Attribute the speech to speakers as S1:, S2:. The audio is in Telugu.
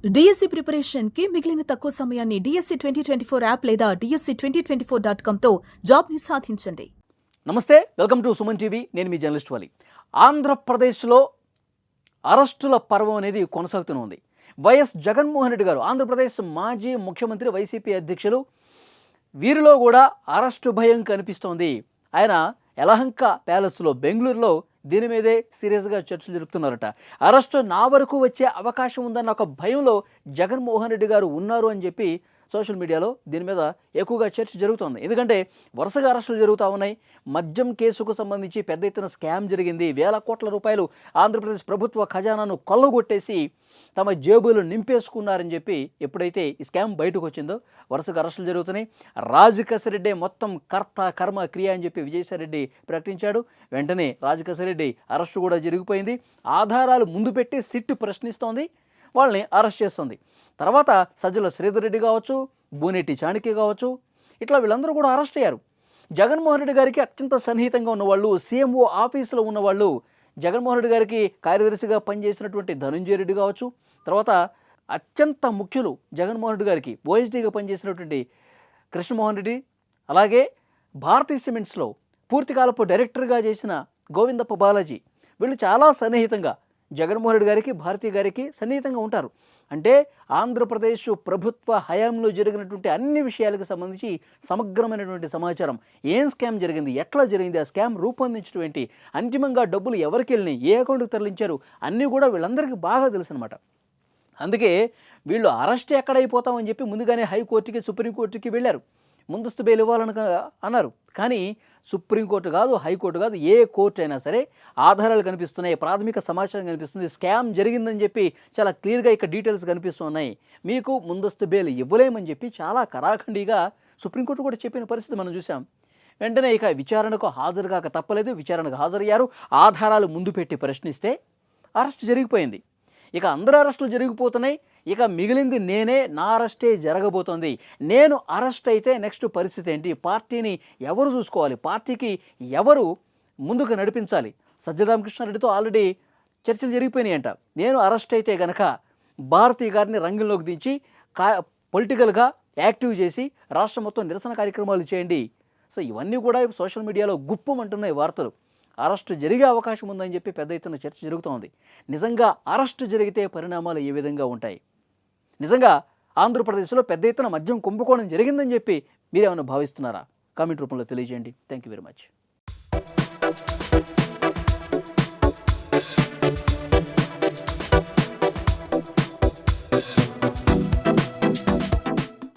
S1: డిఎస్సి ప్రిపరేషన్ కి మిగిలిన తక్కువ సమయాన్ని డిఎస్సి 2024 యాప్ లేదా DSC2024.com తో జాబ్ ని సాధించండి.
S2: నమస్తే, వెల్కమ్ టు సుమన్ టీవీ. నేను మీ జర్నలిస్ట్ వాలి. ఆంధ్రప్రదేశ్లో అరెస్టుల పర్వం అనేది కొనసాగుతూనే ఉంది. వైఎస్ జగన్మోహన్ రెడ్డి గారు, ఆంధ్రప్రదేశ్ మాజీ ముఖ్యమంత్రి, వైసీపీ అధ్యక్షులు, వీరిలో కూడా అరెస్టు భయం కనిపిస్తోంది. ఆయన యలహంక ప్యాలెస్లో బెంగళూరులో దీని మీదే సీరియస్గా చర్చలు జరుపుతున్నారట. అరెస్టు నా వరకు వచ్చే అవకాశం ఉందన్న ఒక భయంలో జగన్మోహన్ రెడ్డి గారు ఉన్నారు అని చెప్పి సోషల్ మీడియాలో దీని మీద ఎక్కువగా చర్చ జరుగుతోంది. ఎందుకంటే వరుసగా అరెస్టులు జరుగుతూ ఉన్నాయి. మద్యం కేసుకు సంబంధించి పెద్ద ఎత్తున స్కామ్ జరిగింది. వేల కోట్ల రూపాయలు ఆంధ్రప్రదేశ్ ప్రభుత్వ ఖజానాను కొల్లగొట్టేసి తమ జేబులు నింపేసుకున్నారని చెప్పి ఎప్పుడైతే ఈ స్కామ్ బయటకు వచ్చిందో వరుసగా అరెస్టులు జరుగుతున్నాయి. రాజకేశరెడ్డి మొత్తం కర్త కర్మ క్రియ అని చెప్పి విజయసాయిరెడ్డి ప్రకటించాడు. వెంటనే రాజకేశరెడ్డి అరెస్టు కూడా జరిగిపోయింది. ఆధారాలు ముందు పెట్టి సిట్ ప్రశ్నిస్తోంది, వాళ్ళని అరెస్ట్ చేస్తుంది. తర్వాత సజ్జల శ్రీధర్ రెడ్డి కావచ్చు, బూనేటి చాణక్య కావచ్చు, ఇట్లా వీళ్ళందరూ కూడా అరెస్ట్ అయ్యారు. జగన్మోహన్ రెడ్డి గారికి అత్యంత సన్నిహితంగా ఉన్నవాళ్ళు, సీఎంఓ ఆఫీసులో ఉన్నవాళ్ళు, జగన్మోహన్ రెడ్డి గారికి కార్యదర్శిగా పనిచేసినటువంటి ధనంజయ రెడ్డి కావచ్చు, తర్వాత అత్యంత ముఖ్యులు జగన్మోహన్ రెడ్డి గారికి ఓఎస్డీగా పనిచేసినటువంటి కృష్ణమోహన్ రెడ్డి, అలాగే భారతీ సిమెంట్స్లో పూర్తికాలపు డైరెక్టర్గా చేసిన గోవిందప్ప బాలాజీ, వీళ్ళు చాలా సన్నిహితంగా జగన్మోహన్ రెడ్డి గారికి, భారతీ గారికి సన్నిహితంగా ఉంటారు. అంటే ఆంధ్రప్రదేశ్ ప్రభుత్వ హయాంలో జరిగినటువంటి అన్ని విషయాలకు సంబంధించి సమగ్రమైనటువంటి సమాచారం, ఏం స్కామ్ జరిగింది, ఎట్లా జరిగింది, ఆ స్కామ్ రూపొందించడం ఏంటి, అంతిమంగా డబ్బులు ఎవరికి వెళ్ళినాయి, ఏ అకౌంట్కి తరలించారు, అన్నీ కూడా వీళ్ళందరికీ బాగా తెలుసు అనమాట. అందుకే వీళ్ళు అరెస్ట్ ఎక్కడైపోతామని చెప్పి ముందుగానే హైకోర్టుకి, సుప్రీంకోర్టుకి వెళ్ళారు. ముందస్తు బెయిల్ ఇవ్వాలని అన్నారు. కానీ సుప్రీంకోర్టు కాదు, హైకోర్టు కాదు, ఏ కోర్టు అయినా సరే ఆధారాలు కనిపిస్తున్నాయి, ప్రాథమిక సమాచారం కనిపిస్తుంది, స్కామ్ జరిగిందని చెప్పి చాలా క్లియర్గా ఇక్కడ డీటెయిల్స్ కనిపిస్తున్నాయి, మీకు ముందస్తు బెయిల్ ఇవ్వలేమని చెప్పి చాలా కరాఖండిగా సుప్రీంకోర్టు కూడా చెప్పిన పరిస్థితి మనం చూసాం. వెంటనే ఇక విచారణకు హాజరుగాక తప్పలేదు. విచారణకు హాజరయ్యారు. ఆధారాలు ముందు పెట్టి ప్రశ్నిస్తే అరెస్ట్ జరిగిపోయింది. ఇక అందరూ అరెస్టులు జరిగిపోతున్నాయి. ఇక మిగిలింది నేనే, నా అరెస్టే జరగబోతోంది. నేను అరెస్ట్ అయితే నెక్స్ట్ పరిస్థితి ఏంటి, పార్టీని ఎవరు చూసుకోవాలి, పార్టీకి ఎవరు ముందుకు నడిపించాలి. సజ్జల రామకృష్ణారెడ్డితో ఆల్రెడీ చర్చలు జరిగిపోయినాయంట. నేను అరెస్ట్ అయితే గనక భారతీ గారిని రంగంలోకి దించి పొలిటికల్గా యాక్టివ్ చేసి రాష్ట్రం మొత్తం నిరసన కార్యక్రమాలు చేయండి. సో ఇవన్నీ కూడా సోషల్ మీడియాలో గుప్పమంటున్నాయి వార్తలు. అరెస్టు జరిగే అవకాశం ఉందని చెప్పి పెద్ద ఎత్తున చర్చ జరుగుతోంది. నిజంగా అరెస్టు జరిగితే పరిణామాలు ఏ విధంగా ఉంటాయి, నిజంగా ఆంధ్రప్రదేశ్లో పెద్ద ఎత్తున మద్యం కుంభకోణం జరిగిందని చెప్పి మీరేమైనా భావిస్తున్నారా? కామెంట్ రూపంలో తెలియజేయండి. Thank you very much.